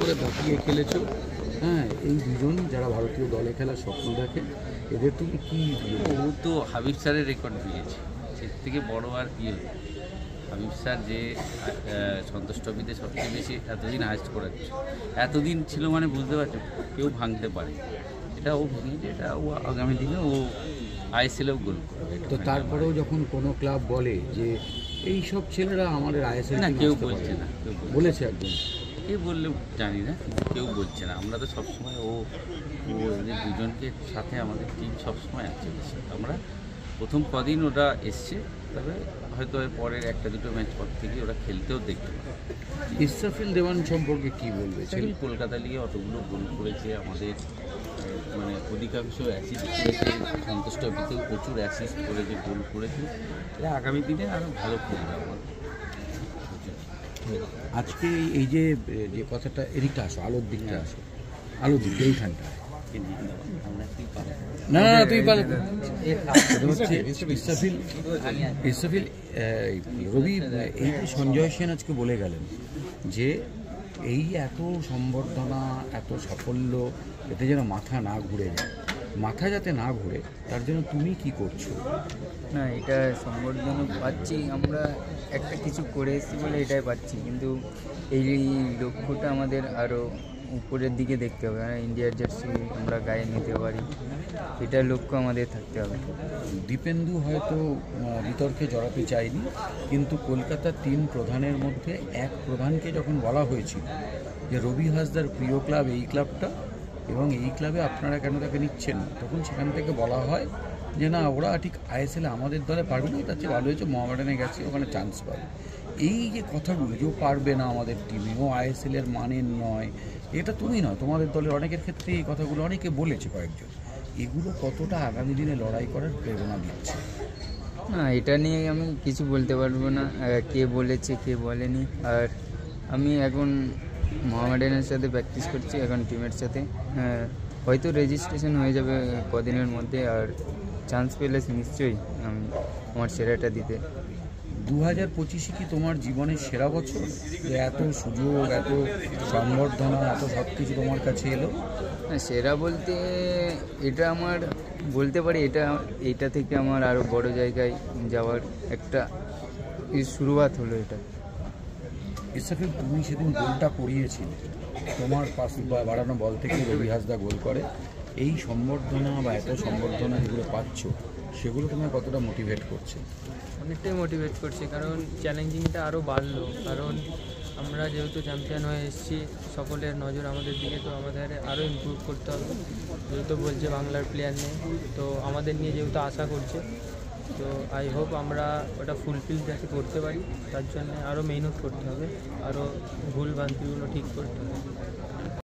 করে ধাপিয়ে খেলেছো। হ্যাঁ, এই দুজন যারা ভারতীয় দলে খেলার স্বপ্ন দেখে, এদের তুমি কী? ও তো হাবিব স্যারের রেকর্ড ভেঙেছে, এর থেকে বড় আর কী হলো। হাবিব স্যার যে সন্তোষ ট্রফিতে সবচেয়ে বেশি এতদিন হায়েস্ট করাচ্ছে, এতদিন ছিল মানে বুঝতে পারছো কেউ ভাঙতে পারে। এটা ও ভেঙেছে, এটা ও আগামী দিনে ও আইএসএলেও গোল করবে। তো তারপরেও যখন কোনো ক্লাব বলে যে এই সব ছেলেরা আমাদের আইএসএল, না কেউ বলছে না, কেউ বলেছে একজন, কে বললে জানি না, কিন্তু কেউ বলছে না। আমরা তো সবসময় ও এদের দুজনকে সাথে আমাদের টিম সবসময় আছে ওদের সাথে। আমরা প্রথম কদিন ওরা এসছে, তবে হয়তো পরের একটা দুটো ম্যাচ পর থেকে ওরা খেলতেও দেখতে পাবে। ইসরাফিল দেওয়ান সম্পর্কে কী বলবে? ইসরাফিল কলকাতা লিগে অতগুলো গোল করেছে, আমাদের মানে অধিকাংশ অ্যাসিস্ট করেছে, সন্তোষ ট্রফিতেও প্রচুর অ্যাসিস্ট করেছে, গোল করেছে। এরা আগামী দিনে আরও ভালো খেলবে আমাদের। আজকে এই যে কথাটা, এদিকটা আসো, আলোর দিকটা আসো, আলোর দিকটা এইখানটা। না না, তুই ইসরাফিল রবি, এই যে সঞ্জয় সেন আজকে বলে গেলেন যে এই এত সম্বর্ধনা, এত সাফল্য, এতে যেন মাথা না ঘুরে যায়, মাথা যাতে না ঘুরে তার জন্য তুমি কি করছো? না, এটা সম্বর্ধনা পাচ্ছি, আমরা একটা কিছু করে এসেছি বলে এটাই পাচ্ছি, কিন্তু এই লক্ষ্যটা আমাদের আরও উপরের দিকে দেখতে হবে। ইন্ডিয়ার জার্সি আমরা গায়ে নিতে পারি, এটার লক্ষ্য আমাদের থাকতে হবে। দীপেন্দু হয়তো বিতর্কে জড়াতে চায়নি, কিন্তু কলকাতার 3 প্রধানের মধ্যে এক প্রধানকে যখন বলা হয়েছিল যে রবি হাসদার প্রিয় ক্লাব এই ক্লাবটা এবং এই ক্লাবে আপনারা কেন তাকে নিচ্ছেন না, তখন সেখান থেকে বলা হয় যে না, ওরা ঠিক আইএসএলে আমাদের দলে পারবে না, তার চেয়ে ভালো হয়েছে মোহামেডানে গেছে, ওখানে চান্স পাবে। এই যে কথাগুলো যে ও পারবে না আমাদের টিমে, ও আইএসএলের মানের নয়, এটা তুমি নয়, তোমাদের দলের অনেকের ক্ষেত্রে এই কথাগুলো অনেকে বলেছে কয়েকজন, এগুলো কতটা আগামী দিনে লড়াই করার প্রেরণা দিচ্ছে? না, এটা নিয়ে আমি কিছু বলতে পারবো না, কে বলেছে কে বলেনি। আর আমি এখন মোহামেডানের সাথে প্র্যাকটিস করছি, এখন টিমের সাথে। হয়তো রেজিস্ট্রেশন হয়ে যাবে কদিনের মধ্যে, আর চান্স পেলে নিশ্চয়ই আমি আমার সেরাটা দিতে। 2025 কি তোমার জীবনের সেরা বছর? এত সুযোগ, এত সম্বর্ধনা, এত সব কিছু তোমার কাছে এলো। সেরা বলতে এটা আমার বলতে পারি, এটা থেকে আমার আরও বড় জায়গায় যাওয়ার একটা শুরুয়াত হলো এটা। ইসরাফিল, তুমি সেদিন গোলটা করিয়েছিলে, তোমার পাস বা বাড়ানো বল থেকে রবি হাসদা গোল করে। এই সম্বর্ধনা বা এত সম্বর্ধনা যেগুলো পাচ্ছ, সেগুলো তোমার কতটা মোটিভেট করছে? অনেকটাই মোটিভেট করছে, কারণ চ্যালেঞ্জিংটা আরও বাড়লো, কারণ আমরা যেহেতু চ্যাম্পিয়ন হয়ে এসেছি, সকলের নজর আমাদের দিকে, তো আমাদের আরও ইমপ্রুভ করতে হবে। যেহেতু বলছে বাংলার প্লেয়ার নেই, তো আমাদের নিয়ে যেহেতু আশা করছে, তো আই হোপ আমরা ওটা ফুলফিল যাতে করতে পারি, তার জন্য আরও মেহনত করতে হবে, আরও ভুল ভ্রান্তিগুলো ঠিক করতে হবে।